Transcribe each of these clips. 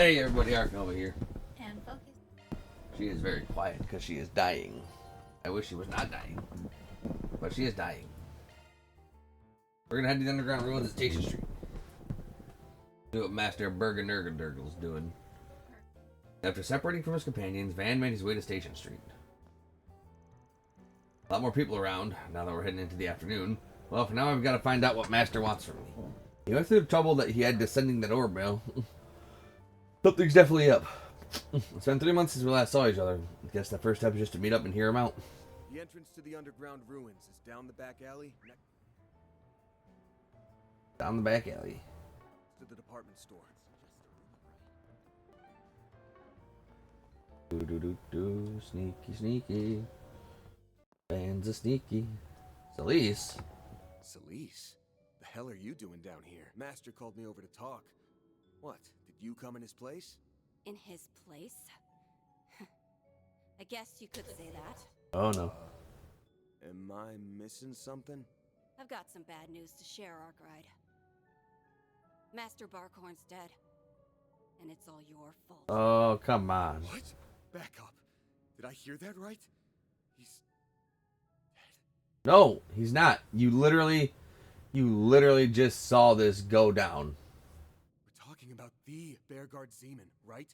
Hey everybody, Ark over here. And focus. She is very quiet because she is dying. I wish she was not dying, but she is dying. We're gonna head to the underground ruins at Station Street. Do what Master Bergenurgendurgle's doing. After separating from his companions, Van made his way to Station Street. A lot more people around now that we're heading into the afternoon. Well, for now I've got to find out what Master wants from me. He went through the trouble that he had descending that orb mill. Something's definitely up. It's been 3 months since we last saw each other. I guess the first step is just to meet up and hear him out. The entrance to the underground ruins is down the back alley. Down the back alley. To the department store. Do, sneaky, sneaky. Van's a sneaky. Celise? Celise? The hell are you doing down here? Master called me over to talk. What? Did you come in his place? In his place? I guess you could say that. Oh no. Am I missing something? I've got some bad news to share, Arkwright. Master Barkhorn's dead. And it's all your fault. Oh, come on. What? Back up. Did I hear that right? He's dead. No, he's not. You literally just saw this go down. We're talking about the Bearguard Zeman, right?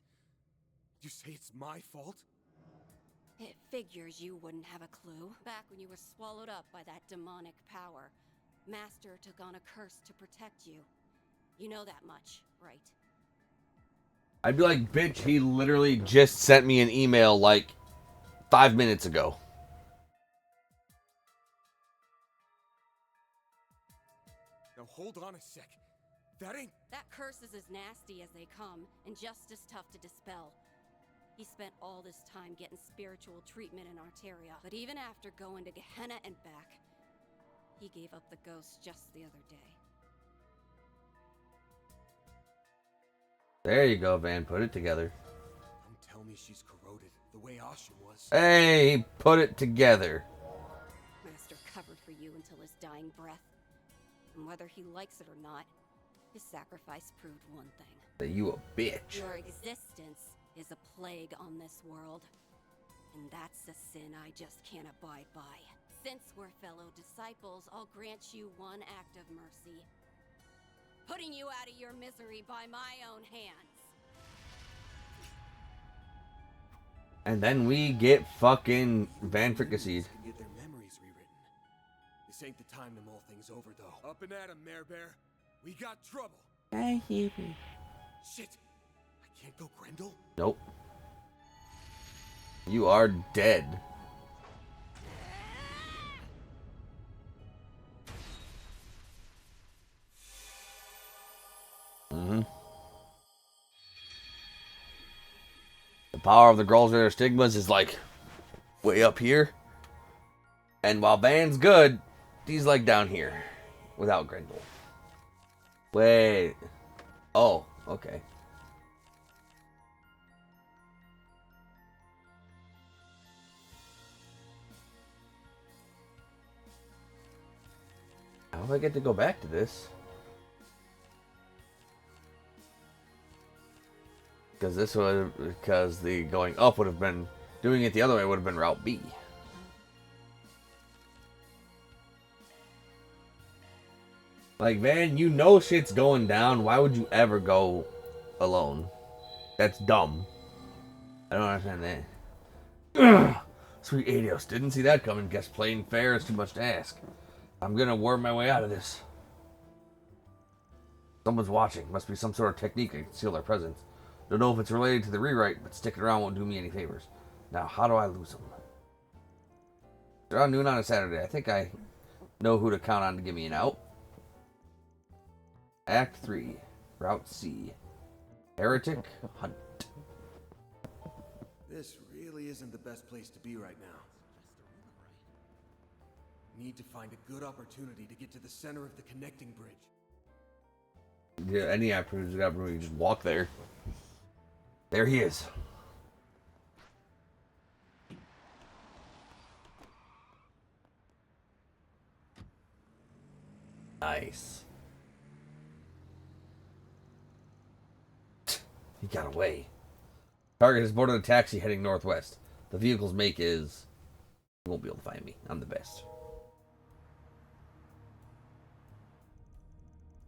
You say it's my fault? It figures you wouldn't have a clue. Back when you were swallowed up by that demonic power, Master took on a curse to protect you. You know that much, right? I'd be like, bitch, he literally just sent me an email like 5 minutes ago. Now hold on a sec. That curse is as nasty as they come, and just as tough to dispel. He spent all this time getting spiritual treatment in Arteria, but even after going to Gehenna and back, he gave up the ghost just the other day. There you go, Van. Put it together. Don't tell me she's corroded the way Ashen was. Hey, put it together. Master covered for you until his dying breath. And whether he likes it or not, his sacrifice proved one thing. That you a bitch. Your existence is a plague on this world. And that's a sin I just can't abide by. Since we're fellow disciples, I'll grant you one act of mercy. Putting you out of your misery by my own hands. And then we get fucking Van Fricasseed. Can get their memories rewritten. This ain't the time to mull things over, though. Up and at 'em, Mare Bear. We got trouble. Shit. I can't go Grendel? Nope. You are dead. The power of the Grolsver Stigmas is like way up here. And while Van's good, he's like down here without Grendel. Wait. Oh, okay. How do I get to go back to this? Because the going up would have been, doing it the other way would have been Route B. Like, Van, you know shit's going down. Why would you ever go alone? That's dumb. I don't understand that. Ugh. Sweet Adios. Didn't see that coming. Guess playing fair is too much to ask. I'm gonna worm my way out of this. Someone's watching. Must be some sort of technique to conceal their presence. Don't know if it's related to the rewrite, but sticking around won't do me any favors. Now, how do I lose them? It's around noon on a Saturday. I think I know who to count on to give me an out. Act 3, Route C. Heretic Hunt. This really isn't the best place to be right now. Need to find a good opportunity to get to the center of the connecting bridge. Yeah, any opportunity, you just walk there. There he is. Nice. He got away. Target has boarded a taxi heading northwest. The vehicle's make is... You won't be able to find me. I'm the best.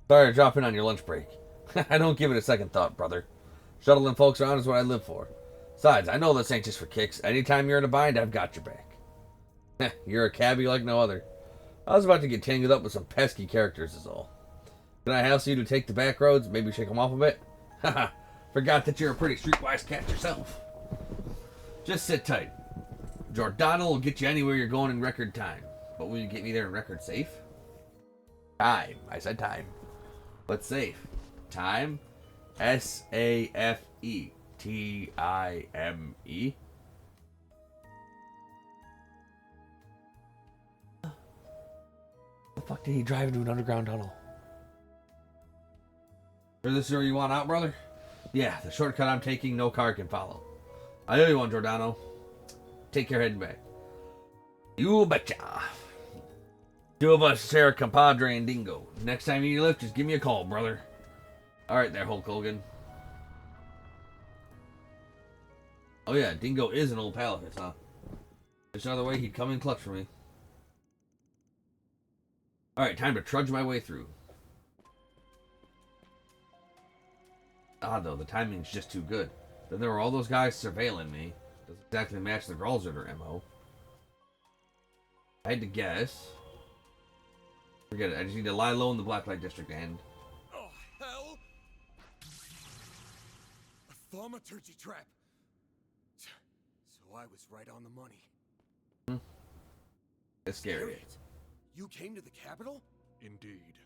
Sorry to drop in on your lunch break. I don't give it a second thought, brother. Shuttling folks around is what I live for. Besides, I know this ain't just for kicks. Anytime you're in a bind, I've got your back. You're a cabbie like no other. I was about to get tangled up with some pesky characters is all. Can I hassle you to take the back roads? Maybe shake them off a bit? Haha, forgot that you're a pretty streetwise cat yourself. Just sit tight. Giordano will get you anywhere you're going in record time. But will you get me there in record safe? Time. I said time. But safe. Time. S-A-F-E. T-I-M-E. The fuck did he drive into an underground tunnel? Is this where you want out, brother? Yeah, the shortcut I'm taking, no car can follow. I owe you one, Giordano. Take care heading back. You betcha. Two of us share a compadre and Dingo. Next time you need a lift, just give me a call, brother. Alright there, Hulk Hogan. Oh yeah, Dingo is an old pal of his, huh? There's another way he'd come in clutch for me. Alright, time to trudge my way through. Odd though, the timing's just too good. Then there were all those guys surveilling me. Doesn't exactly match the Gralzerter MO. I had to guess. Forget it, I just need to lie low in the Blacklight District and... Oh, hell! A thaumaturgy trap! So I was right on the money. It's scary. You came to the capital? Indeed.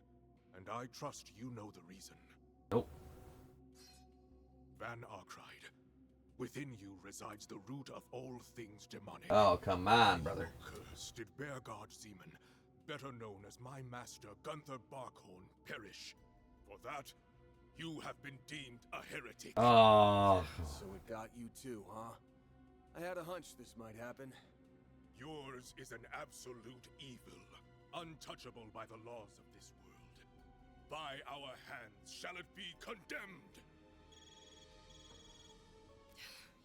And I trust you know the reason. Nope. Van Arkride. Within you resides the root of all things demonic. Oh, come on, brother. Cursed did Bearguard Zeman, better known as my master Gunther Barkhorn, perish. For that, you have been deemed a heretic. Oh. So it got you too, huh? I had a hunch this might happen. Yours is an absolute evil, untouchable by the laws of this world. By our hands shall it be condemned.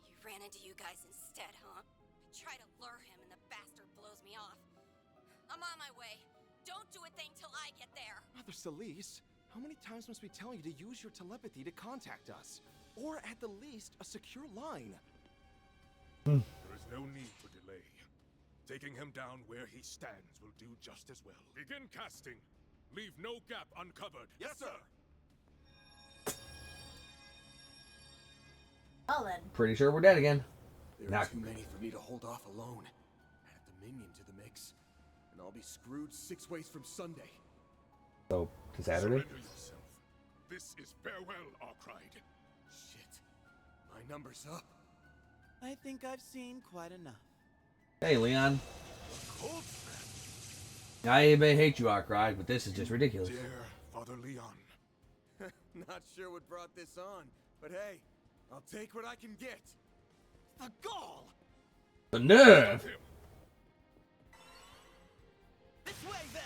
You ran into you guys instead, huh? I try to lure him and the bastard blows me off. I'm on my way. Don't do a thing till I get there. Mother Celeste, how many times must we tell you to use your telepathy to contact us? Or at the least, a secure line. There is no need to delay. Taking him down where he stands will do just as well. Begin casting. Leave no gap uncovered. Yes, sir! Well then. Pretty sure we're dead again. There are too many for me to hold off alone. Add a Dominion to the mix, and I'll be screwed 6 ways from Sunday. So, to Saturday? Surrender yourself. This is farewell, Arkride. Shit. My number's up. I think I've seen quite enough. Hey, Leon. Cold I may hate you, Arkride, but this is just ridiculous. Dear Father Leon. Not sure what brought this on, but hey, I'll take what I can get. The gall! The nerve! This way then!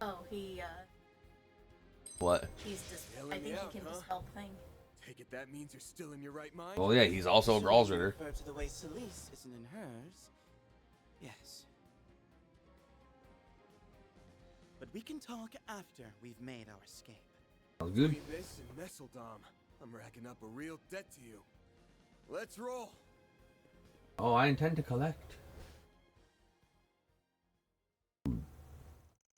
Oh, What? he's just, I Bailing think me out, he can huh? dispel thing. Take it that means you're still in your right mind? Well, yeah, he's also a Gralzerter. Refer to the way Celeste isn't in hers. Yes. But we can talk after we've made our escape. Sounds good. Between this and Messeldom, I'm racking up a real debt to you. Let's roll. Oh, I intend to collect.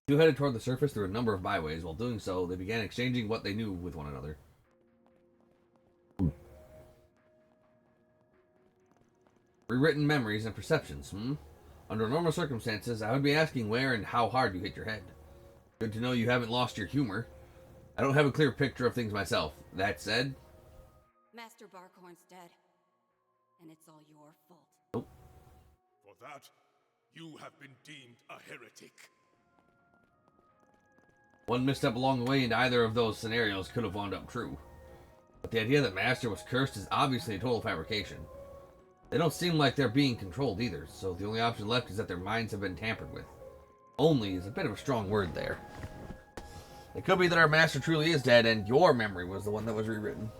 Two headed toward the surface through a number of byways. While doing so, they began exchanging what they knew with one another. Rewritten memories and perceptions, Under normal circumstances, I would be asking where and how hard you hit your head. Good to know you haven't lost your humor. I don't have a clear picture of things myself. That said... Master Barkhorn's dead. And it's all your fault. Nope. For that, you have been deemed a heretic. One misstep along the way into either of those scenarios could have wound up true. But the idea that Master was cursed is obviously a total fabrication. They don't seem like they're being controlled either, so the only option left is that their minds have been tampered with. Only is a bit of a strong word there. It could be that our master truly is dead and your memory was the one that was rewritten.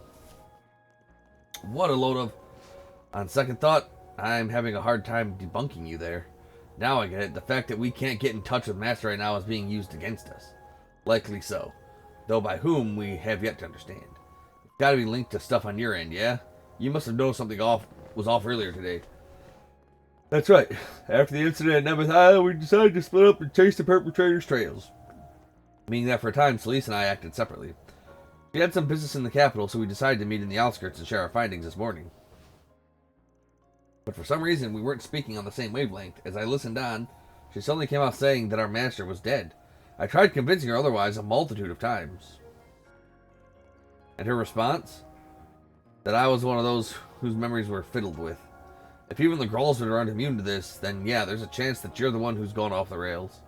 What a load of... On second thought, I'm having a hard time debunking you there. Now I get it. The fact that we can't get in touch with Master right now is being used against us. Likely so. Though by whom, we have yet to understand. It's gotta be linked to stuff on your end, yeah? You must have noticed something was off earlier today. That's right. After the incident at Nemeth Island, we decided to split up and chase the perpetrator's trails. Meaning that for a time, Celeste and I acted separately. We had some business in the capital, so we decided to meet in the outskirts and share our findings this morning. But for some reason, we weren't speaking on the same wavelength. As I listened on, she suddenly came out saying that our master was dead. I tried convincing her otherwise a multitude of times. And her response? That I was one of those whose memories were fiddled with. If even the Grolls aren't immune to this, then yeah, there's a chance that you're the one who's gone off the rails.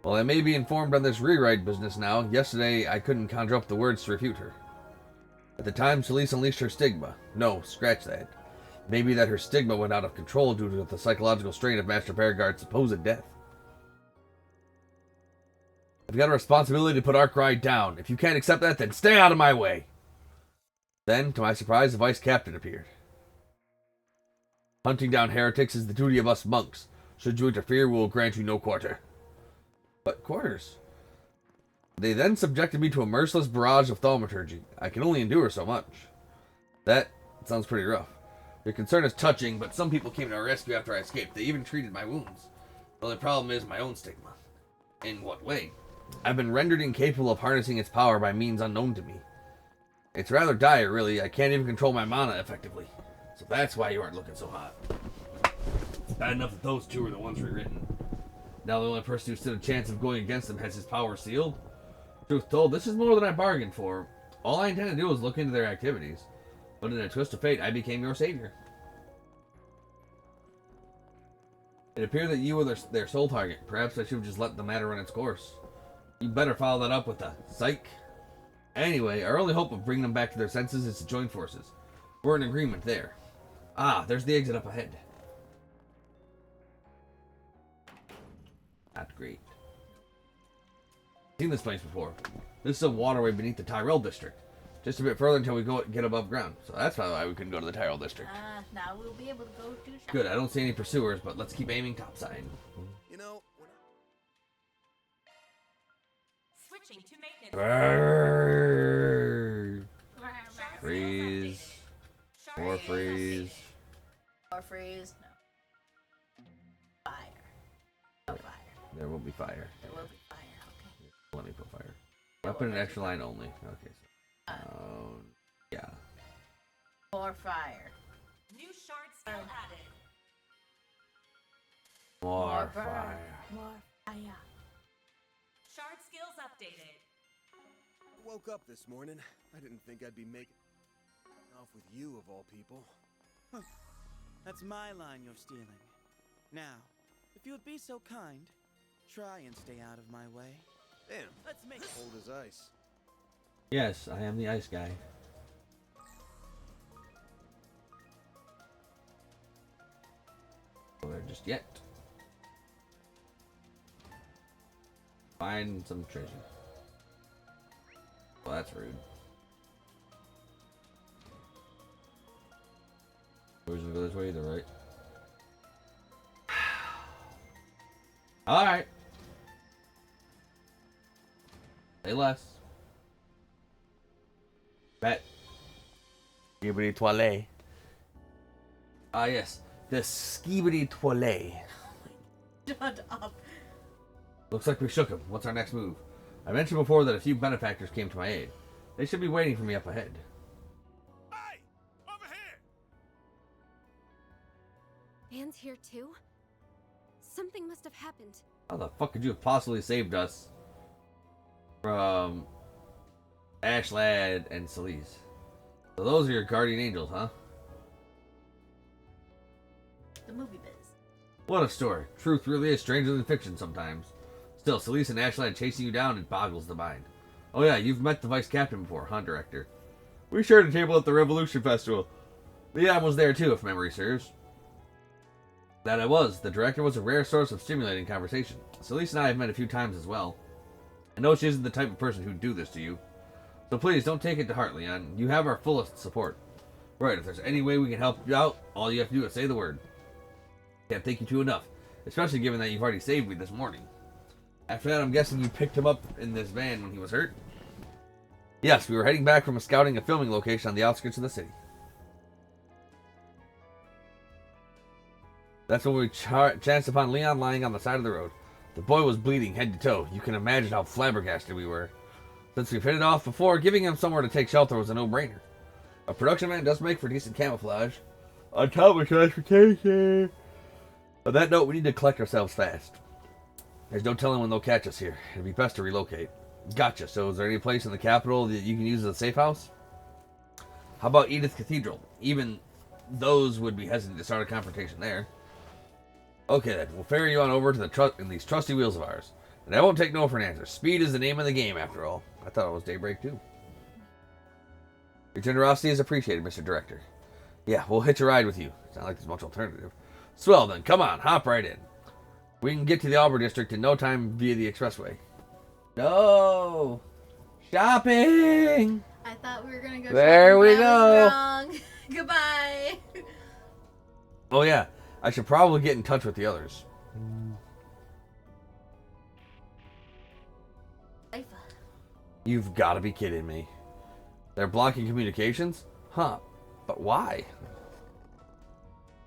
Well, I may be informed on this rewrite business now. Yesterday, I couldn't conjure up the words to refute her. At the time, Celeste unleashed her stigma. No, scratch that. Maybe that her stigma went out of control due to the psychological strain of Master Peregard's supposed death. I've got a responsibility to put Arkwright down. If you can't accept that, then stay out of my way. Then, to my surprise, the vice captain appeared. Hunting down heretics is the duty of us monks. Should you interfere, we will grant you no quarter. But quarters? They then subjected me to a merciless barrage of thaumaturgy. I can only endure so much. That sounds pretty rough. Your concern is touching, but some people came to our rescue after I escaped. They even treated my wounds. The only problem is my own stigma. In what way? I've been rendered incapable of harnessing its power by means unknown to me. It's rather dire, really. I can't even control my mana effectively. So that's why you aren't looking so hot. It's bad enough that those two are the ones rewritten. Now the only person who stood a chance of going against them has his power sealed. Truth told, this is more than I bargained for. All I intended to do was look into their activities. But in a twist of fate, I became your savior. It appeared that you were their sole target. Perhaps I should have just let the matter run its course. You better follow that up with a psych. Anyway, our only hope of bringing them back to their senses is to join forces. We're in agreement there. Ah, there's the exit up ahead. Not great. Seen this place before. This is a waterway beneath the Tyrell district. Just a bit further until we get above ground. So that's probably why we couldn't go to the Tyrell district. Now we'll be able to go to shop. Good, I don't see any pursuers, but let's keep aiming topside. You know, Switching to maintenance. Brrr. Freeze. More freeze. More freeze. No. Fire. No fire. There will be fire. There will be fire. Okay. Let me put fire. Weapon and extra line only. Okay. So, yeah. More fire. New shard skill added. More burn. fire. More fire. Shard skills updated. I woke up this morning. I didn't think I'd be making off with you of all people. Huh. That's my line you're stealing. Now, if you would be so kind, try and stay out of my way. Damn, Let's make cold as ice. Yes, I am the ice guy. Go there just yet. Find some treasure. Well, that's rude. We're gonna go this way either, right? Alright. Say less. Bet. Skibidi toilet. Ah, yes. The skibidi toilet. Shut up. Looks like we shook him. What's our next move? I mentioned before that a few benefactors came to my aid. They should be waiting for me up ahead. Hey! Over here! Anne's here too? Something must have happened. How the fuck could you have possibly saved us from Ashlad and Celise? So those are your guardian angels, huh? The movie biz. What a story. Truth really is stranger than fiction sometimes. Still, Celise and Ashlad chasing you down, it boggles the mind. Oh yeah, you've met the vice captain before, huh, Director? We shared a table at the Revolution Festival. Leon was there too, if memory serves. That I was. The director was a rare source of stimulating conversation. Celise and I have met a few times as well. I know she isn't the type of person who'd do this to you. So please, don't take it to heart, Leon. You have our fullest support. Right, if there's any way we can help you out, all you have to do is say the word. Can't thank you too enough. Especially given that you've already saved me this morning. After that, I'm guessing you picked him up in this van when he was hurt? Yes, we were heading back from scouting a filming location on the outskirts of the city. That's when we chanced upon Leon lying on the side of the road. The boy was bleeding head to toe. You can imagine how flabbergasted we were. Since we've hit it off before, giving him somewhere to take shelter was a no-brainer. A production man does make for decent camouflage. On top of transportation. On that note, we need to collect ourselves fast. There's no telling when they'll catch us here. It'd be best to relocate. Gotcha. So is there any place in the capital that you can use as a safe house? How about Edith Cathedral? Even those would be hesitant to start a confrontation there. Okay then, we'll ferry you on over to these trusty wheels of ours. And I won't take no for an answer. Speed is the name of the game, after all. I thought it was Daybreak, too. Your generosity is appreciated, Mr. Director. Yeah, we'll hitch a ride with you. It's not like there's much alternative. Swell then, come on, hop right in. We can get to the Auburn District in no time via the expressway. No! Shopping! I thought we were gonna go. There shopping, we but I go. was wrong. Goodbye. Oh yeah, I should probably get in touch with the others. You've got to be kidding me. They're blocking communications? Huh. But why?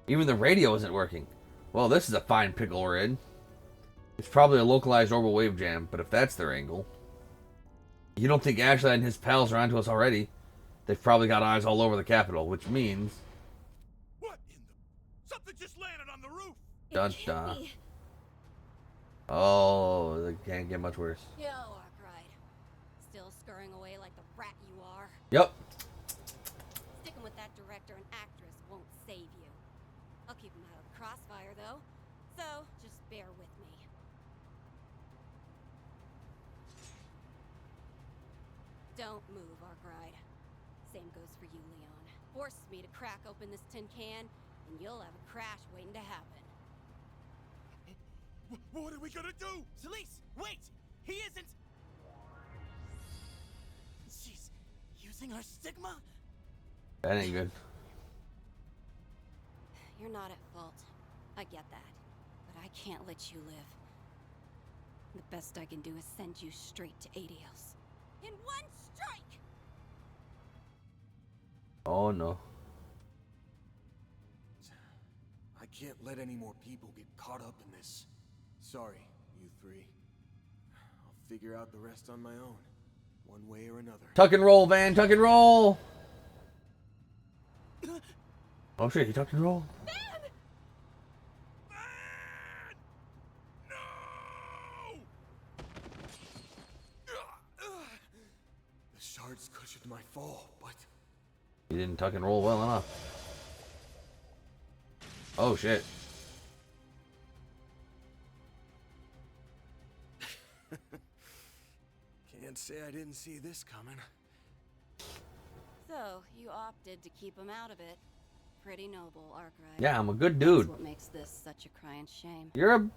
Even the radio isn't working. Well, this is a fine pickle we're in. It's probably a localized orbital wave jam, but if that's their angle... You don't think Ashley and his pals are onto us already? They've probably got eyes all over the capital, which means... What in the... Something just landed on the roof! Dun dun. Oh, it can't get much worse. Yo, Arkwright. Still scurrying away like the rat you are. Yep. Sticking with that director and actress won't save you. I'll keep them out of the crossfire, though. So, just bear with me. Don't move, Arkwright. Same goes for you, Leon. Forces me to crack open this tin can, and you'll have a crash waiting to happen. What are we gonna do? Celise, wait! He isn't... She's using our stigma? That ain't good. You're not at fault. I get that. But I can't let you live. The best I can do is send you straight to Adios. In one strike! Oh no. I can't let any more people get caught up in this. Sorry, you three. I'll figure out the rest on my own, one way or another. Tuck and roll, Van. Tuck and roll. Oh shit, he tucked and roll. The shards cushioned my fall, but... He didn't tuck and roll well enough. Oh shit. Can't say I didn't see this coming. So, you opted to keep him out of it. Pretty noble, Arkwright. Yeah, I'm a good dude. That's what makes this such a crying shame. You're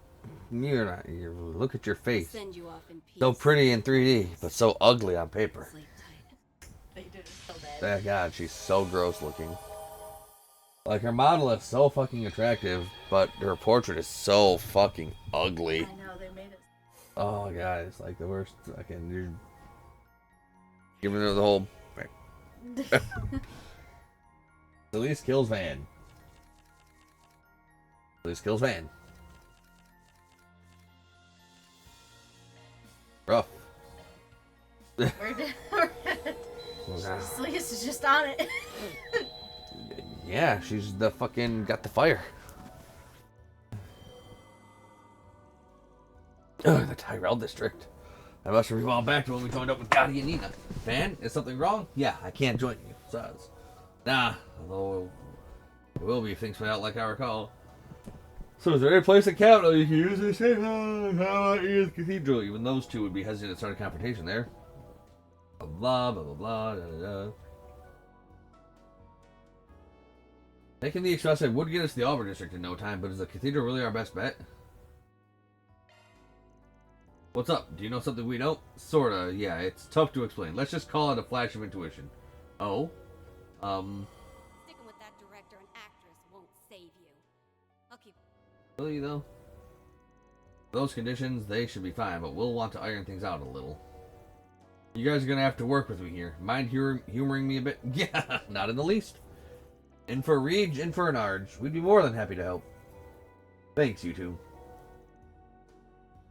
not. Look at your face. Send you off in peace. So pretty in 3D, but so ugly on paper. Sleep tight. They did it so bad. Thank God, she's so gross looking. Like, her model is so fucking attractive, but her portrait is so fucking ugly. I know they made it. Oh god, it's like the worst fucking. You're giving her the whole. Elise kills Van. Elise kills Van. Rough. Celeste is just on it. Yeah, she's the fucking got the fire. Ugh, the Tyrell district. I must have revolved back to when we joined up with Gotti and Nina. Van, is something wrong? Yeah, I can't join you. Says. Nah, although it will be if things play out like I recall. So is there any place in capital you can use this? How about Edith Cathedral? Even those two would be hesitant to start a confrontation there. Blah, blah, blah, blah, da, da, da. Taking the expressway would get us to the Auburn district in no time, but is the cathedral really our best bet? What's up? Do you know something we don't? Sorta, yeah, it's tough to explain. Let's just call it a flash of intuition. Oh? Sticking with that director and actress won't save you. I'll keep... Really, though? Those conditions, they should be fine, but we'll want to iron things out a little. You guys are gonna have to work with me here. Mind humoring me a bit? Yeah, not in the least. In for Reg, in for an Arge. We'd be more than happy to help. Thanks, you two.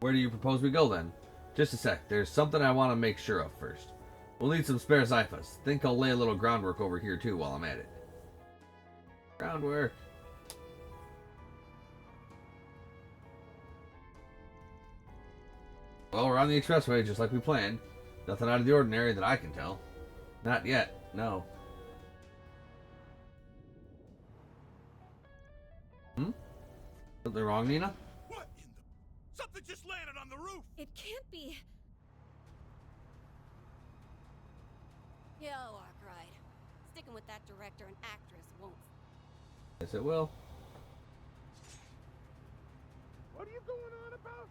Where do you propose we go, then? Just a sec. There's something I want to make sure of first. We'll need some spare Zyphas. Think I'll lay a little groundwork over here, too, while I'm at it. Groundwork. Well, we're on the expressway, just like we planned. Nothing out of the ordinary that I can tell. Not yet, no. Something wrong, Nina? What in the... Something just landed on the roof! It can't be... Yo, Arkwright. Sticking with that director and actress won't... Yes, it will. What are you going on about?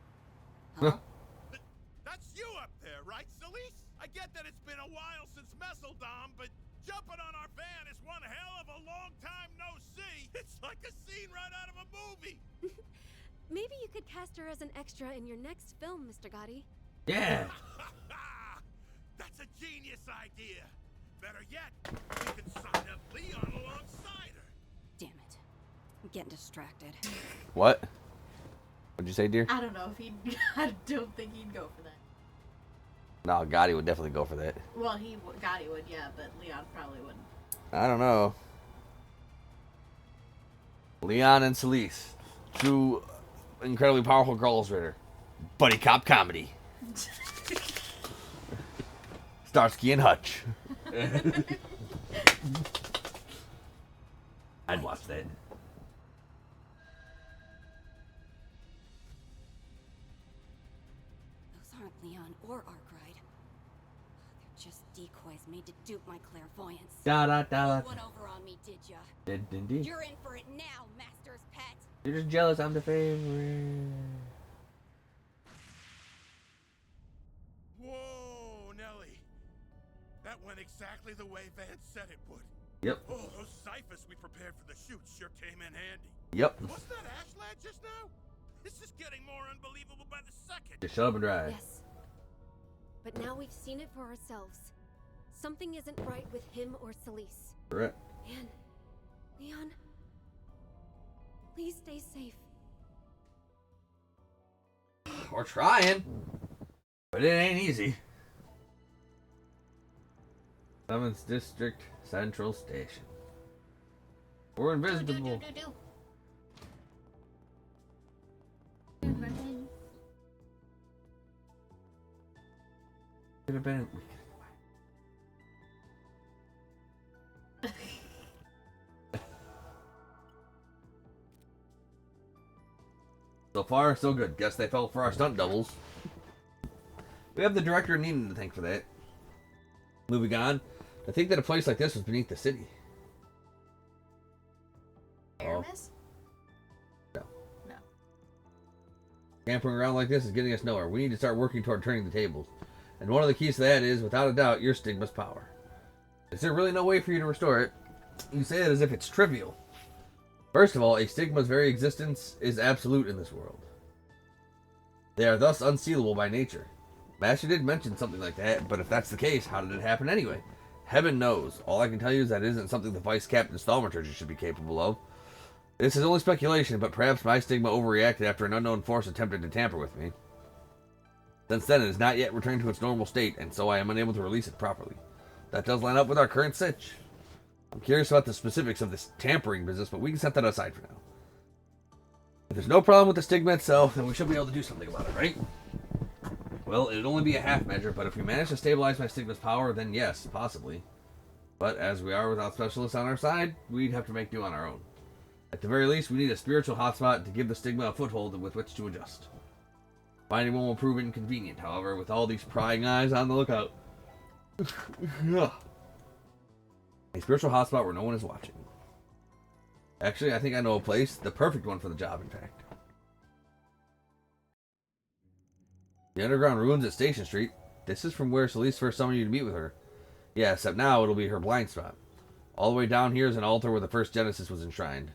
Huh? That's you up there, right, Celise? I get that it's been a while since Messeldom, but jumping on our van is one hell of a long time no see. It's like a scene right out of a movie. Maybe you could cast her as an extra in your next film, Mr. Gotti. Yeah. That's a genius idea. Better yet, we can sign up Leon alongside her. Damn it. I'm getting distracted. What? What'd you say, dear? I don't know if he'd. I don't think he'd go for that. No, Gotti would definitely go for that. Well, Gotti would, yeah, but Leon probably wouldn't. I don't know. Leon and Celise. Two incredibly powerful girls ritter. Buddy cop comedy. Starsky and Hutch. I'd watch that. Those aren't Leon or Arkwright. They're just decoys made to dupe my clairvoyance. Da da da. One over on me, did ya? Did indeed. You're in for it now, Master's pet. You're just jealous I'm the favorite. Whoa, Nelly. That went exactly the way Vance said it would. Yep. Oh, those ciphers we prepared for the shoot sure came in handy. Yep. Was that Ashland just now? This is getting more unbelievable by the second. Just shut up and drive. Yes. But now we've seen it for ourselves. Something isn't right with him or Celise. Correct. And Leon, please stay safe. We're trying. But it ain't easy. 7th District Central Station. We're invisible. Could have been. So far, so good. Guess they fell for our stunt doubles. We have the director and Nina to thank for that. Moving on. I think that a place like this was beneath the city. Aramis? No. No. Camping around like this is getting us nowhere. We need to start working toward turning the tables. And one of the keys to that is, without a doubt, your stigma's power. Is there really no way for you to restore it? You say it as if it's trivial. First of all, a stigma's very existence is absolute in this world. They are thus unsealable by nature. Master did mention something like that, but if that's the case, how did it happen anyway? Heaven knows. All I can tell you is that it isn't something the Vice Captain's thaumaturgy should be capable of. This is only speculation, but perhaps my stigma overreacted after an unknown force attempted to tamper with me. Since then, it has not yet returned to its normal state, and so I am unable to release it properly. That does line up with our current sitch. I'm curious about the specifics of this tampering business, but we can set that aside for now. If there's no problem with the stigma itself, then we should be able to do something about it, right? Well, it'd only be a half measure, but if we manage to stabilize my stigma's power, then yes, possibly. But as we are without specialists on our side, we'd have to make do on our own. At the very least, we need a spiritual hotspot to give the stigma a foothold with which to adjust. Finding one will prove inconvenient, however, with all these prying eyes on the lookout. A spiritual hotspot where no one is watching. Actually, I think I know a place, the perfect one for the job, in fact. The underground ruins at Station Street. This is from where Celeste first summoned you to meet with her. Yeah, except now it'll be her blind spot. All the way down here is an altar where the first Genesis was enshrined.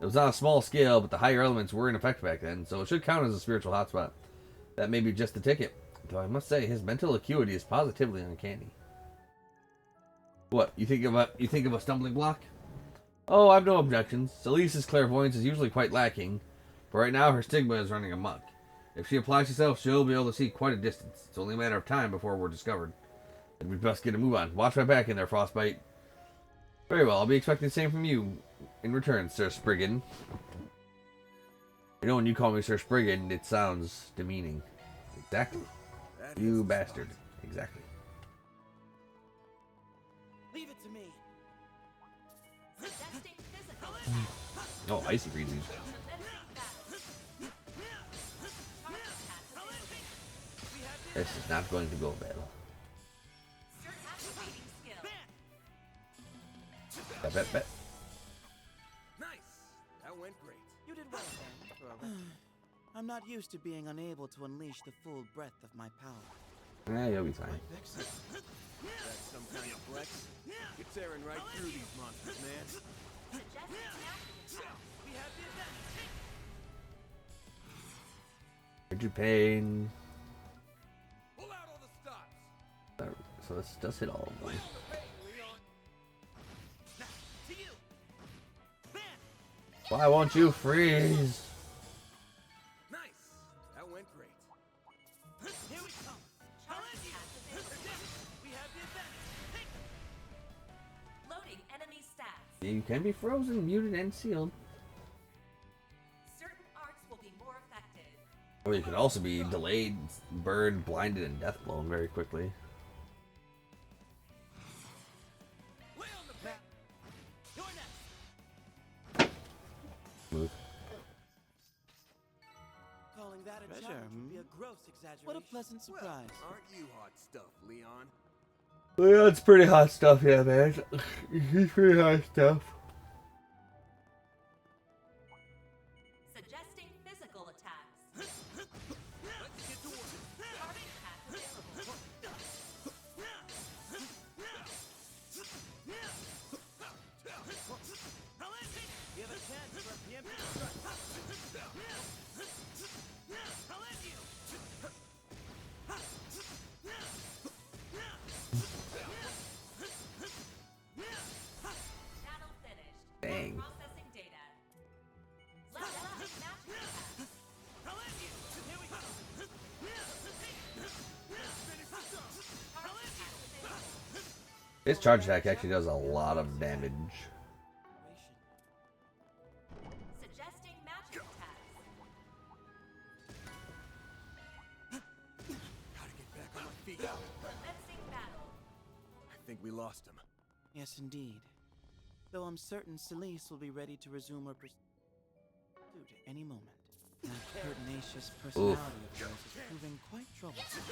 It was on a small scale, but the higher elements were in effect back then, so it should count as a spiritual hotspot. That may be just the ticket. Though I must say, his mental acuity is positively uncanny. What, you think of a stumbling block? Oh, I've no objections. Celise's clairvoyance is usually quite lacking, but right now her stigma is running amok. If she applies herself, she'll be able to see quite a distance. It's only a matter of time before we're discovered. And we'd best get a move on. Watch my back in there, Frostbite. Very well, I'll be expecting the same from you in return, Sir Spriggan. You know, when you call me Sir Spriggan, it sounds demeaning. Exactly. You bastard. Exactly. Leave it to me. Suggesting physical. Oh, icy freezing. This is not going to go well. Bet. Nice. That went great. You did well then, for a veteran. I'm not used to being unable to unleash the full breadth of my power. Yeah, you'll be fine. That's some kind of flex. You're tearing right through these monsters, man. Rigid pain. Pull out all the stops. So this does hit all of them. Why won't you freeze? Nice. That went great. Here we come. Challenge we have the advantage. Loading enemy stats. You can be frozen, muted, and sealed. Certain arts will be more effective. Or you can also be delayed, burned, blinded, and death blown very quickly. Lay on the back. You're next. Smooth. Calling that a challenge would be a gross exaggeration. What a pleasant surprise. Well, aren't you hot stuff, Leon? Well, it's pretty hot stuff, yeah, man. He's pretty hot stuff. Suggesting physical attacks. Let's get to work. Target path available. You have a chance for a preemptive strike. I'll end you. Battle finished. Dang. Processing data. Level up matching attacks. I'll end you. Here we go. Target path available. His charge attack actually does a lot of damage. Suggesting matching attacks. Gotta get back on my feet. Commencing battle. I think we lost him. Yes, indeed. Though I'm certain Celeste will be ready to resume her pursuit at any moment. That pertinacious personality of yours is proving quite troublesome.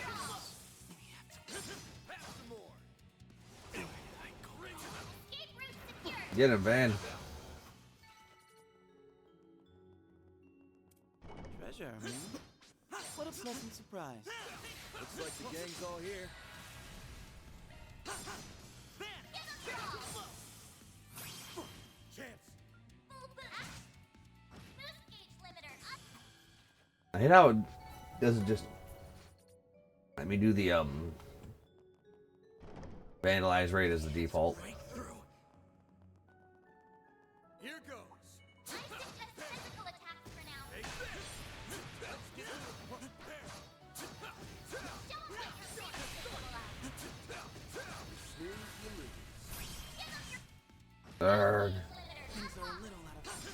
Get him, Van. Treasure, What a pleasant surprise. Looks like the gang's all here. Chance. I hate how it doesn't just let me do the vandalize rate as the default. Right through. Here goes. Arrgh. Things are a little out of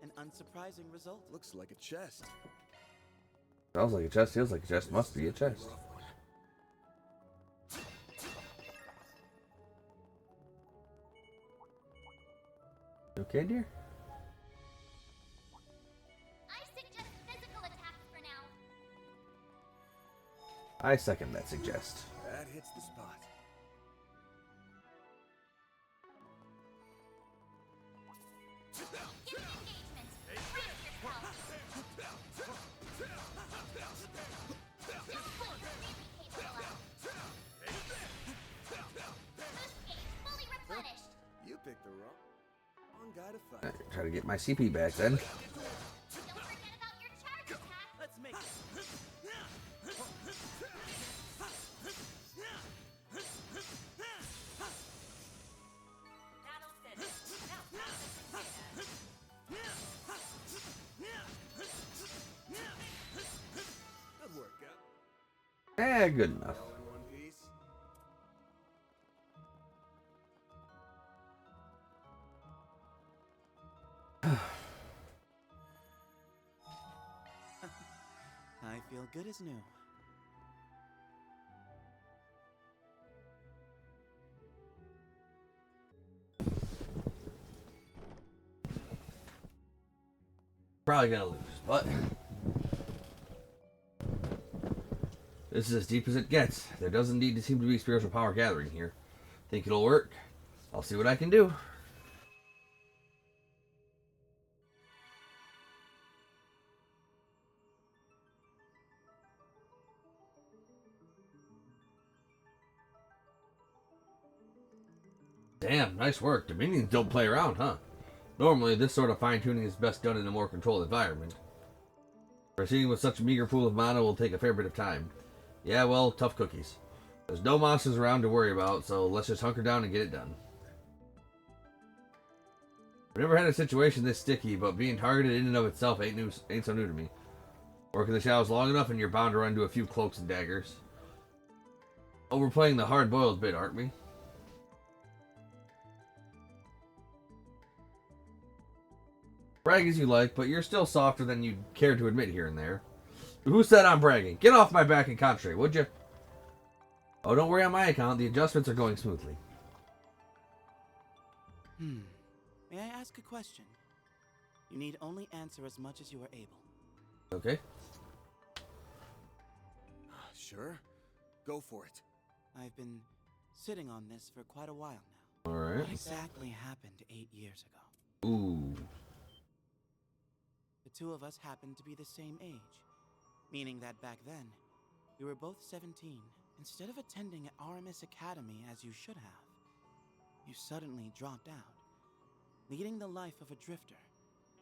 an unsurprising result. Looks like a chest. Smells like a chest, feels like a chest, must be a chest. You okay, dear? I suggest physical attacks for now. I second that suggest. That hits the spot. Give an engagement. Brace yourself. the wrong guy to fight. Try to get my CP back then. Don't forget about your charge attack. Let's make it. That'll fit it. Now pass it to Good work, huh? Good enough. All in one piece. I feel good as new. Probably gonna lose, but this is as deep as it gets. There doesn't need to seem to be spiritual power gathering here. Think it'll work? I'll see what I can do. Damn, nice work. Dominions don't play around, huh? Normally, this sort of fine-tuning is best done in a more controlled environment. Proceeding with such a meager pool of mana will take a fair bit of time. Yeah, well, tough cookies. There's no monsters around to worry about, so let's just hunker down and get it done. I've never had a situation this sticky, but being targeted in and of itself ain't so new to me. Work in the shadows long enough and you're bound to run into a few cloaks and daggers. Overplaying the hard-boiled bit, aren't we? Brag as you like, but you're still softer than you'd care to admit here and there. Who said I'm bragging? Get off my back and concentrate, would you? Oh, don't worry on my account. The adjustments are going smoothly. May I ask a question? You need only answer as much as you are able. Okay. Sure. Go for it. I've been sitting on this for quite a while now. Alright. What exactly happened 8 years ago? Ooh. The two of us happened to be the same age, meaning that back then, we were both 17. Instead of attending Aramis Academy as you should have, you suddenly dropped out, leading the life of a drifter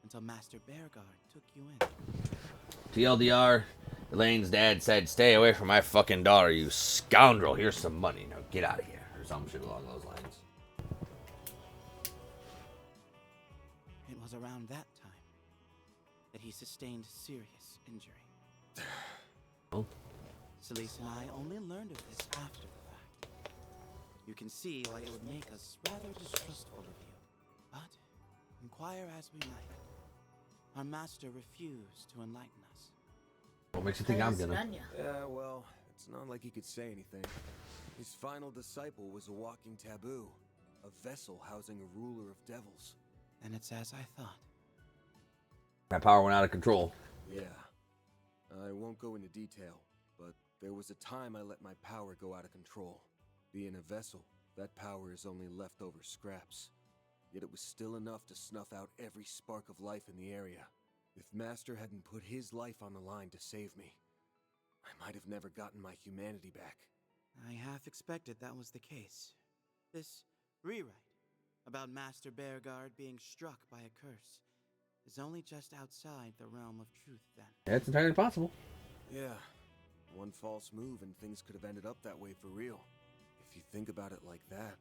until Master Bearguard took you in. TLDR, Elaine's dad said, stay away from my fucking daughter, you scoundrel. Here's some money. Now get out of here. Or some shit along those lines. It was around that time that he sustained serious injury. Oh. Celise and I only learned of this after the fact. You can see why it would make us rather distrustful of you. But, inquire as we might, our master refused to enlighten us. What makes you think I'm gonna? Yeah, well, it's not like he could say anything. His final disciple was a walking taboo, a vessel housing a ruler of devils. And it's as I thought. My power went out of control. Yeah. I won't go into detail, but there was a time I let my power go out of control. Being a vessel, that power is only leftover scraps. Yet it was still enough to snuff out every spark of life in the area. If Master hadn't put his life on the line to save me, I might have never gotten my humanity back. I half expected that was the case. This rewrite about Master Bearguard being struck by a curse is only just outside the realm of truth then. Yeah, it's entirely possible. Yeah. One false move and things could have ended up that way for real. If you think about it like that,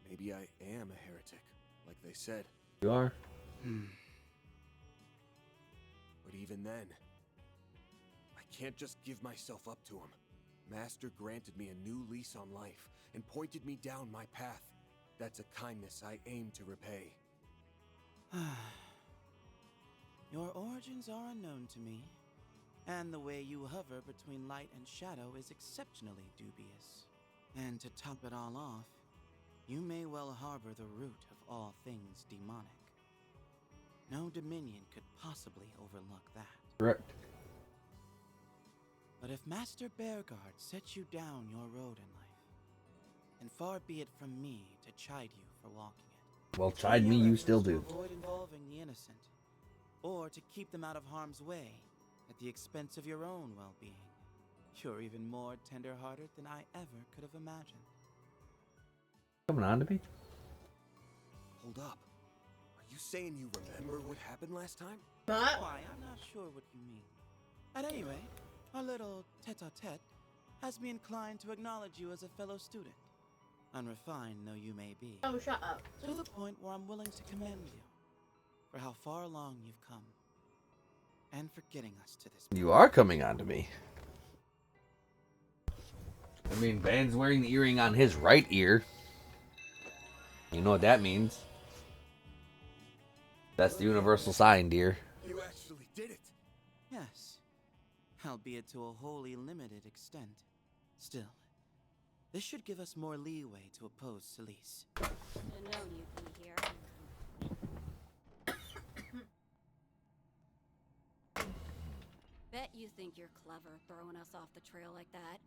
maybe I am a heretic, like they said. You are. But even then, I can't just give myself up to him. Master granted me a new lease on life and pointed me down my path. That's a kindness I aim to repay. Your origins are unknown to me, and the way you hover between light and shadow is exceptionally dubious. And to top it all off, you may well harbor the root of all things demonic. No Dominion could possibly overlook that. Correct. But if Master Bearguard sets you down your road in life, and far be it from me to chide you for walking it. Well, chide me, you still do. To avoid involving the innocent, or to keep them out of harm's way at the expense of your own well-being. You're even more tender-hearted than I ever could have imagined. Coming on to me? Hold up. Are you saying you remember what happened last time? But Why, I'm not sure what you mean. At any rate, our little tete-a-tete has me inclined to acknowledge you as a fellow student. Unrefined though you may be. oh, shut up. To the point where I'm willing to commend you for how far along you've come. And for getting us to this point. You are coming on to me. I mean, Van's wearing the earring on his right ear. You know what that means. That's the universal sign, dear. You actually did it. Yes, albeit to a wholly limited extent. Still, this should give us more leeway to oppose Celise. Should've known you'd be here. Bet you think you're clever throwing us off the trail like that.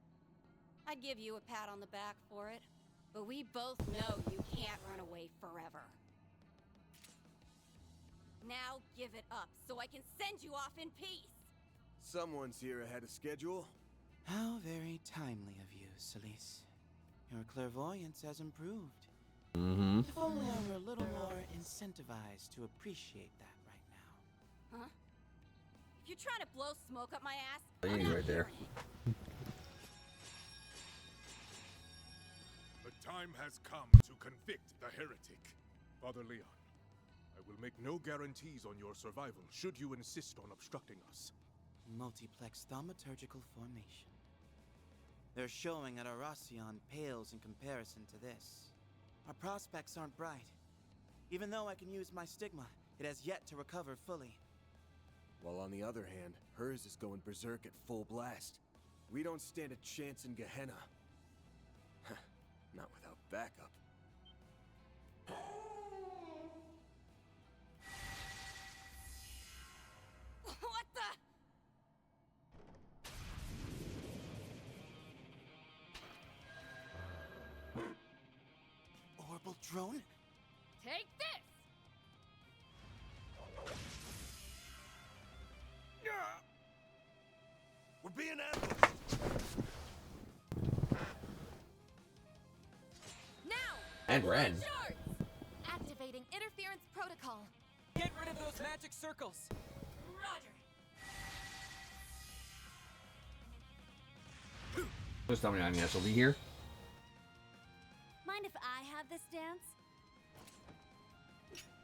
I'd give you a pat on the back for it, but we both know you can't run away forever. Now give it up so I can send you off in peace. Someone's here ahead of schedule. How very timely of you, Celise. Your clairvoyance has improved. Mm-hmm. If only I were a little more incentivized to appreciate that right now. Huh? If you're trying to blow smoke up my ass, Oh, I'm he's not right there. hearing it. The time has come to convict the heretic. Father Leon, I will make no guarantees on your survival should you insist on obstructing us. Multiplex thaumaturgical formation. Their showing at Arasion pales in comparison to this. Our prospects aren't bright. Even though I can use my stigma, it has yet to recover fully. While on the other hand, hers is going berserk at full blast. We don't stand a chance in Gehenna. Not without backup. What the? Orbital drone? Take this! We're being ambushed! Now! And Ren. Charge! Activating interference protocol. Get rid of those magic circles. Roger. Just tell me on yes, will be here. Mind if I have this dance?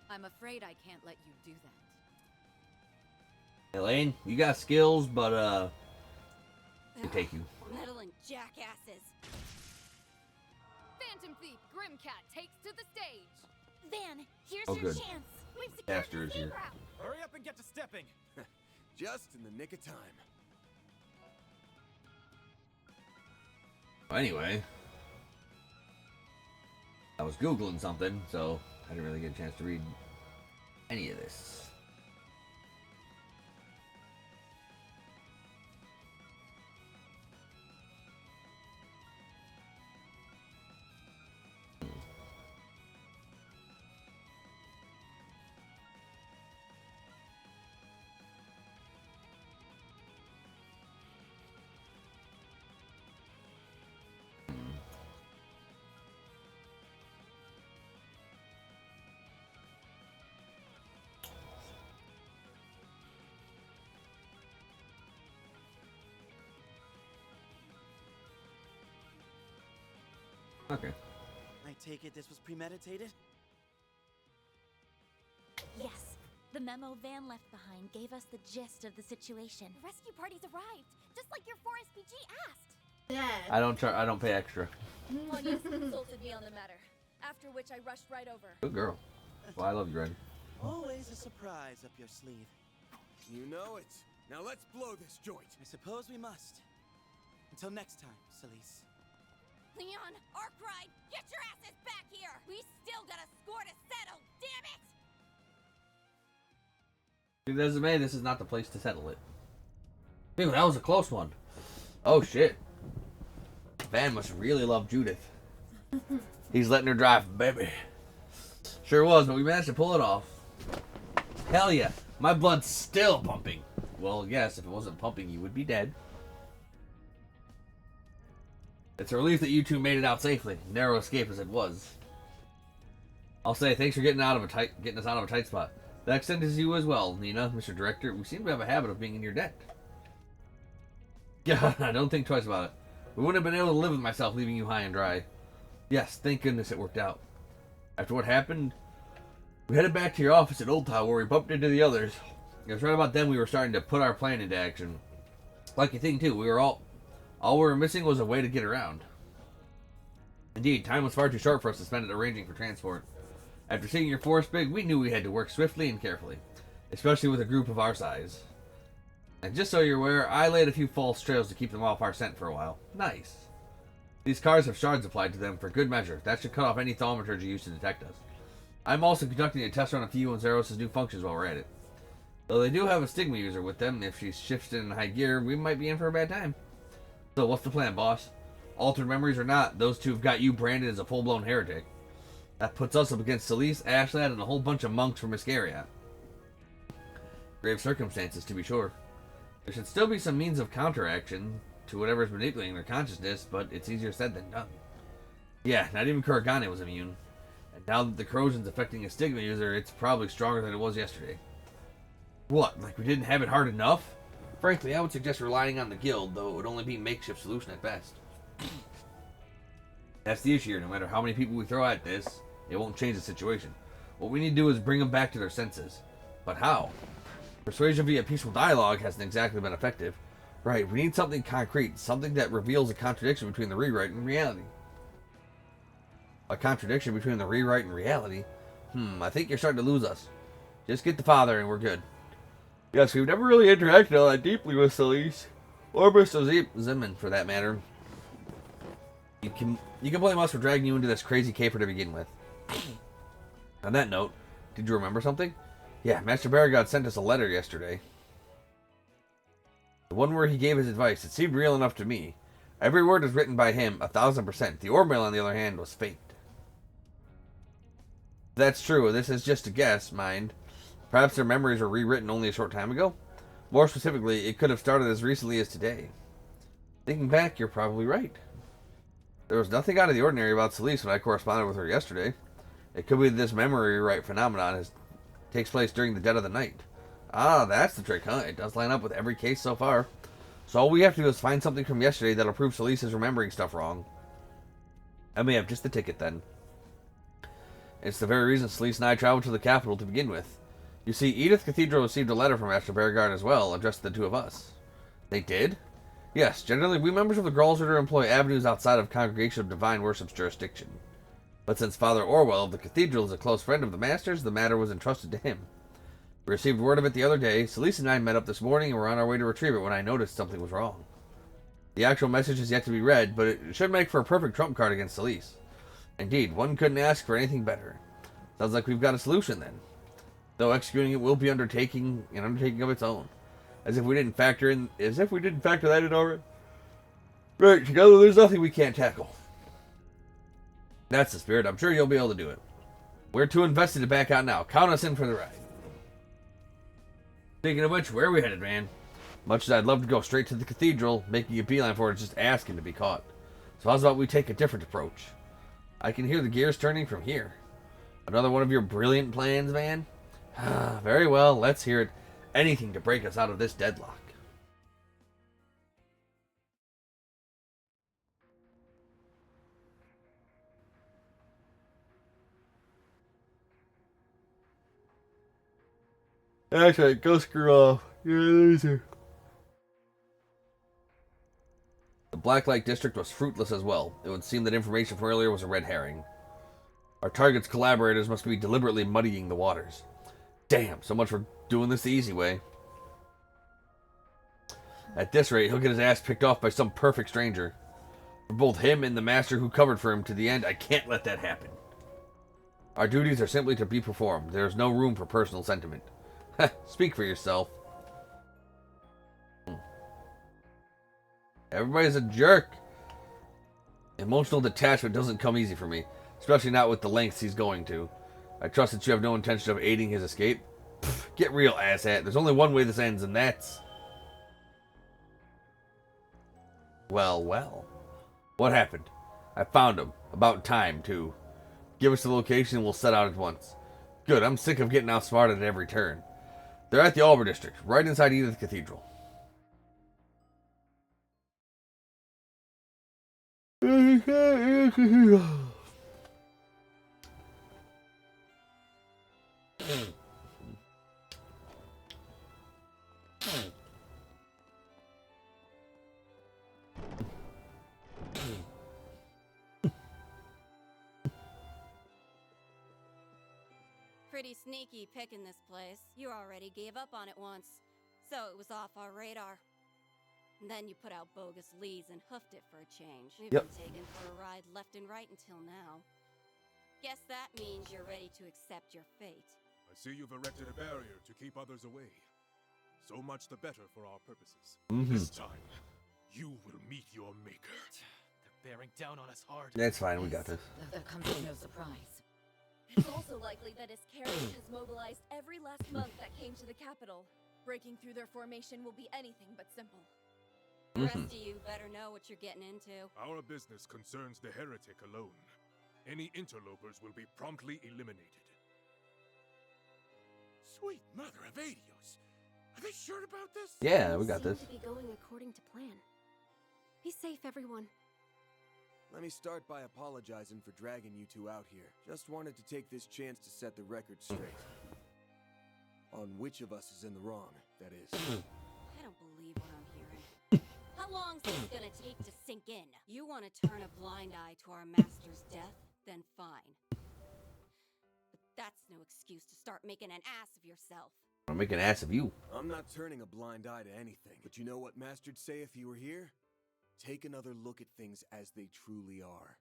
I'm afraid I can't let you do that. Elaine, you got skills, but I take you. Meddling jackasses. Phantom Thief Grimcat takes to the stage. Van, here's Oh, your good. chance. We've secured Caster the is escape here. route. Hurry up and get to stepping. Just in the nick of time. Anyway, I was Googling something, so I didn't really get a chance to read any of this. Okay. I take it this was premeditated? Yes. The memo Van left behind gave us the gist of the situation. The rescue party's arrived, just like your 4SPG asked. Dad. I don't pay extra. Pontius consulted me on the matter, after which I rushed right over. Good girl. Well, I love you, Ren. Always a surprise up your sleeve. You know it. Now let's blow this joint. I suppose we must. Until next time, Celise. Leon, Arkwright, get your asses back here! We still got a score to settle, damn it! Resume, this is not the place to settle it. Dude, that was a close one. Oh shit. Van must really love Judith. He's letting her drive, baby. Sure was, but we managed to pull it off. Hell yeah. My blood's still pumping. Well, yes, if it wasn't pumping, you would be dead. It's a relief that you two made it out safely. Narrow escape as it was. I'll say thanks for getting us out of a tight spot. That extends to you as well, Nina, Mr. Director. We seem to have a habit of being in your debt. Yeah, I don't think twice about it. We wouldn't have been able to live with myself leaving you high and dry. Yes, thank goodness it worked out. After what happened, we headed back to your office at Old Town where we bumped into the others. It was right about then we were starting to put our plan into action. Lucky thing too, all we were missing was a way to get around. Indeed, time was far too short for us to spend it arranging for transport. After seeing your force big, we knew we had to work swiftly and carefully, especially with a group of our size. And just so you're aware, I laid a few false trails to keep them off our scent for a while. Nice. These cars have shards applied to them for good measure. That should cut off any thaumaturgy used to detect us. I'm also conducting a test run on Theo and Zeros' new functions while we're at it. Though they do have a Stigma user with them, if she shifts in high gear, we might be in for a bad time. So what's the plan, boss? Altered memories or not, those two have got you branded as a full-blown heretic. That puts us up against Celise, Ashlad, and a whole bunch of monks from Iscariot. Grave circumstances, to be sure. There should still be some means of counteraction to whatever's manipulating their consciousness, but it's easier said than done. Yeah, not even Kuragane was immune. And now that the corrosion's affecting a Stigma user, it's probably stronger than it was yesterday. What, like we didn't have it hard enough? Frankly, I would suggest relying on the guild, though it would only be a makeshift solution at best. That's the issue here. No matter how many people we throw at this, it won't change the situation. What we need to do is bring them back to their senses. But how? Persuasion via peaceful dialogue hasn't exactly been effective. Right, we need something concrete, something that reveals a contradiction between the rewrite and reality. A contradiction between the rewrite and reality? I think you're starting to lose us. Just get the father and we're good. Yes, we've never really interacted all that deeply with Celise. Or Mr. Zimmerman, for that matter. You can blame us for dragging you into this crazy caper to begin with. On that note, did you remember something? Yeah, Master Barragod sent us a letter yesterday. The one where he gave his advice, it seemed real enough to me. Every word was written by him, 1000%. The Ormail, on the other hand, was faked. That's true, this is just a guess, mind. Perhaps their memories were rewritten only a short time ago? More specifically, it could have started as recently as today. Thinking back, you're probably right. There was nothing out of the ordinary about Celise when I corresponded with her yesterday. It could be that this memory rewrite phenomenon takes place during the dead of the night. Ah, that's the trick, huh? It does line up with every case so far. So all we have to do is find something from yesterday that'll prove Celise is remembering stuff wrong. I may have just the ticket then. It's the very reason Celise and I traveled to the capital to begin with. You see, Edith Cathedral received a letter from Master Beauregard as well, addressed to the two of us. They did? Yes, generally we members of the Gralls Order employ avenues outside of Congregation of Divine Worship's jurisdiction. But since Father Orwell of the Cathedral is a close friend of the Master's, the matter was entrusted to him. We received word of it the other day. Celise and I met up this morning and were on our way to retrieve it when I noticed something was wrong. The actual message is yet to be read, but it should make for a perfect trump card against Celise. Indeed, one couldn't ask for anything better. Sounds like we've got a solution then. Though executing it will be an undertaking of its own. As if we didn't factor that in already. Right, together there's nothing we can't tackle. That's the spirit. I'm sure you'll be able to do it. We're too invested to back out now. Count us in for the ride. Speaking of which, where are we headed, man? Much as I'd love to go straight to the cathedral, making a beeline for it is just asking to be caught. So how's about we take a different approach? I can hear the gears turning from here. Another one of your brilliant plans, man? Very well, let's hear it. Anything to break us out of this deadlock. Actually, go screw off. You're a loser. The Blacklight District was fruitless as well. It would seem that information from earlier was a red herring. Our target's collaborators must be deliberately muddying the waters. Damn, so much for doing this the easy way. At this rate, he'll get his ass picked off by some perfect stranger. For both him and the master who covered for him to the end, I can't let that happen. Our duties are simply to be performed. There is no room for personal sentiment. Speak for yourself. Everybody's a jerk. Emotional detachment doesn't come easy for me, especially not with the lengths he's going to. I trust that you have no intention of aiding his escape. Pfft, get real, asshat. There's only one way this ends, and that's... Well, well. What happened? I found him. About time, too. Give us the location and we'll set out at once. Good, I'm sick of getting outsmarted at every turn. They're at the Alber District, right inside Edith Cathedral. Pretty sneaky picking this place. You already gave up on it once, so it was off our radar. And then you put out bogus leads and hoofed it for a change. We've been taken for a ride left and right until now. Guess that means you're ready to accept your fate. I see you've erected a barrier to keep others away. So much the better for our purposes. This time, you will meet your maker. They're bearing down on us hard. That's fine, we got this. That comes as no surprise. It's also likely that Iscariot has mobilized every last monk that came to the capital. Breaking through their formation will be anything but simple. The rest of you better know what you're getting into. Our business concerns the heretic alone. Any interlopers will be promptly eliminated. Sweet mother of Adios. Are they sure about this? Yeah, we got this. Seem to be going according to plan. Be safe, everyone. Let me start by apologizing for dragging you two out here. Just wanted to take this chance to set the record straight. On which of us is in the wrong, that is. I don't believe what I'm hearing. How long's this gonna take to sink in? You want to turn a blind eye to our master's death? Then fine. But that's no excuse to start making an ass of yourself. I'll make an ass of you. I'm not turning a blind eye to anything, but you know what Master'd say if he were here? Take another look at things as they truly are.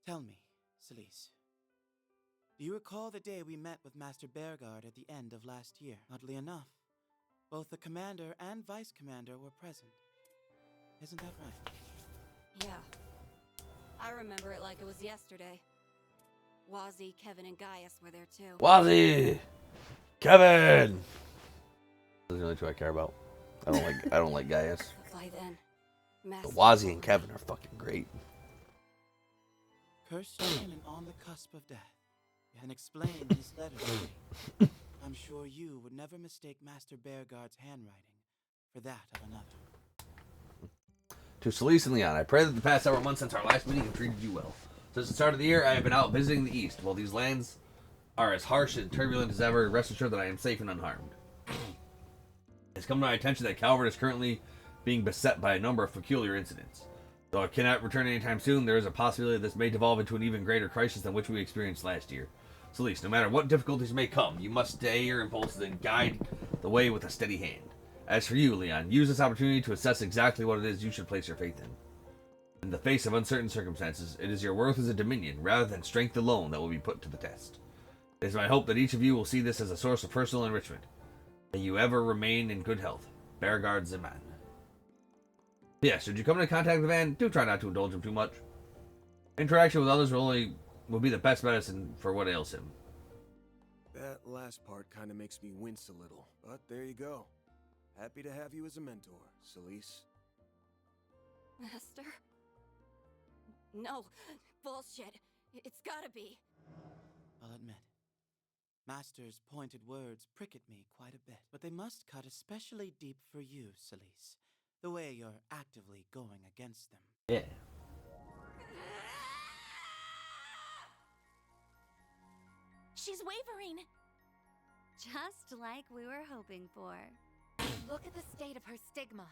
Tell me, Celise. Do you recall the day we met with Master Bearguard at the end of last year? Oddly enough, both the commander and vice commander were present. Isn't that right? Yeah. I remember it like it was yesterday. Wazzy, Kevin, and Gaius were there too. Wazzy! Kevin! Those are the only two I care about. I don't like Gaius. By then, But Wazzy and Kevin are fucking great. Cursed and on the cusp of death. And explain his letter to me. I'm sure you would never mistake Master Bearguard's handwriting for that of another. To Celise and Leon, I pray that the past several months since our last meeting have treated you well. Since the start of the year, I have been out visiting the East. While these lands are as harsh and turbulent as ever, rest assured that I am safe and unharmed. It's come to my attention that Calvert is currently being beset by a number of peculiar incidents. Though I cannot return anytime soon, there is a possibility that this may devolve into an even greater crisis than which we experienced last year. Celise, no matter what difficulties may come, you must stay your impulses and guide the way with a steady hand. As for you, Leon, use this opportunity to assess exactly what it is you should place your faith in. In the face of uncertain circumstances, it is your worth as a dominion, rather than strength alone, that will be put to the test. It is my hope that each of you will see this as a source of personal enrichment. May you ever remain in good health. Bearguard Zeman. Yes, should you come into contact with the man, do try not to indulge him too much. Interaction with others will be the best medicine for what ails him. That last part kind of makes me wince a little, but there you go. Happy to have you as a mentor, Celise. Master? No, bullshit. It's gotta be. I'll admit, Master's pointed words prick at me quite a bit, but they must cut especially deep for you, Celise. The way you're actively going against them. Yeah. She's wavering. Just like we were hoping for. Look at the state of her stigma.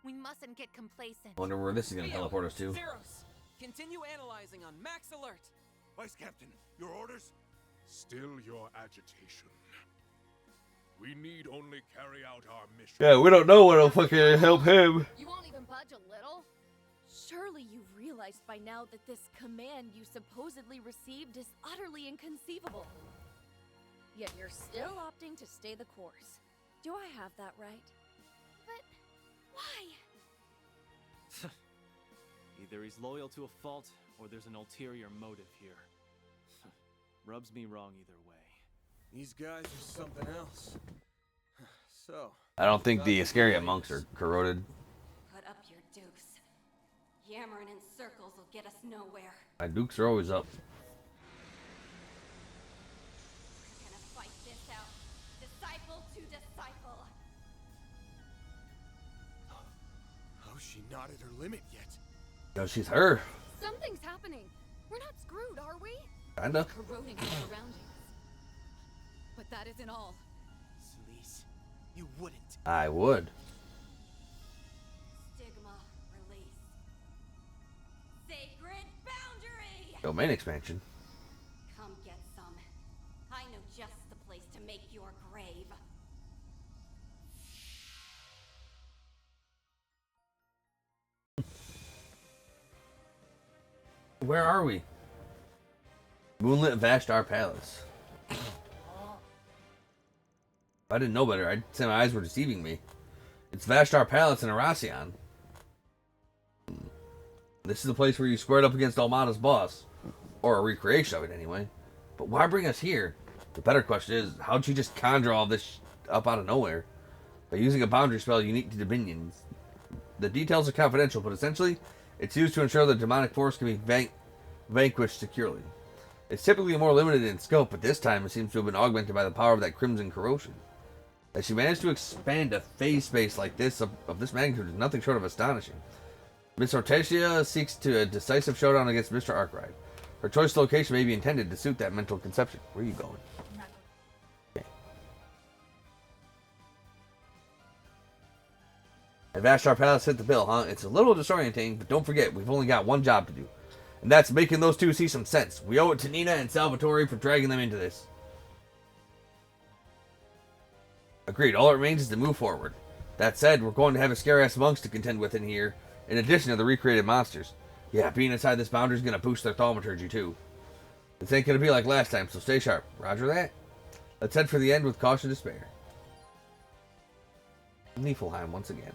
We mustn't get complacent. I wonder where this is going to teleport us to. Zeros, continue analyzing on max alert. Vice Captain, your orders? Still your agitation. We need only carry out our mission. Yeah, we don't know what'll fucking help him. You won't even budge a little? Surely you've realized by now that this command you supposedly received is utterly inconceivable. Yet you're still opting to stay the course. Do I have that right? But why? Either he's loyal to a fault, or there's an ulterior motive here. Rubs me wrong either way. These guys are something else. So, I don't think the Iscariot monks are corroded. Put up your dukes. Yammering in circles will get us nowhere. My dukes are always up. not at her limit yet. No, she's her. Something's happening. We're not screwed, are we? Kinda. Corroding our surroundings. But that isn't all. Celise, you wouldn't. I would. Stigma release. Sacred boundary! Domain expansion. Come get some. I know just the place to make your grave. Where are we? Moonlit Vashtar Palace. If I didn't know better, I'd say my eyes were deceiving me. It's Vashtar Palace in Arasion. This is the place where you squared up against Almada's boss. Or a recreation of it, anyway. But why bring us here? The better question is, how'd she just conjure all this up out of nowhere? By using a boundary spell unique to Dominions. The details are confidential, but essentially, it's used to ensure the demonic force can be vanquished securely. It's typically more limited in scope, but this time it seems to have been augmented by the power of that crimson corrosion. That she managed to expand a phase space like this of this magnitude is nothing short of astonishing. Miss Hortensia seeks to a decisive showdown against Mr. Arkwright. Her choice location may be intended to suit that mental conception. Where are you going? Okay. And Vashtar Palace hit the bill, huh? It's a little disorienting, but don't forget, we've only got one job to do. And that's making those two see some sense. We owe it to Nina and Salvatore for dragging them into this. Agreed, all that remains is to move forward. That said, we're going to have a scary-ass monks to contend with in here, in addition to the recreated monsters. Yeah, being inside this boundary is going to boost their thaumaturgy too. This ain't going to be like last time, so stay sharp. Roger that? Let's head for the end with caution to spare. Niflheim once again.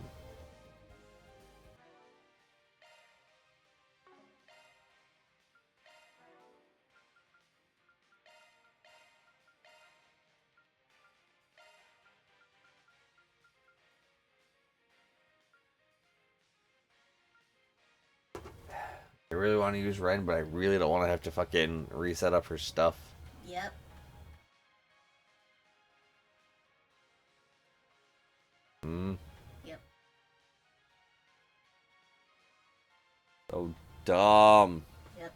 I really want to use Ren, but I really don't want to have to fucking reset up her stuff. Yep. Yep. So dumb. Yep.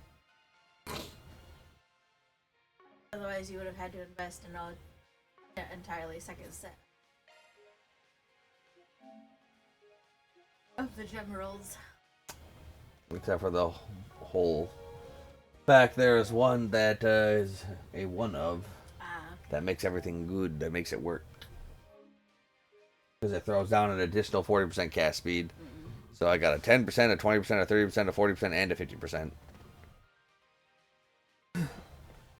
Otherwise, you would have had to invest in an entirely second set of the gem rolls. Except for the whole back there is one that is a one of. Okay. That makes everything good. That makes it work. Because it throws down an additional 40% cast speed. So I got a 10%, a 20%, a 30%, a 40%, and a 50%.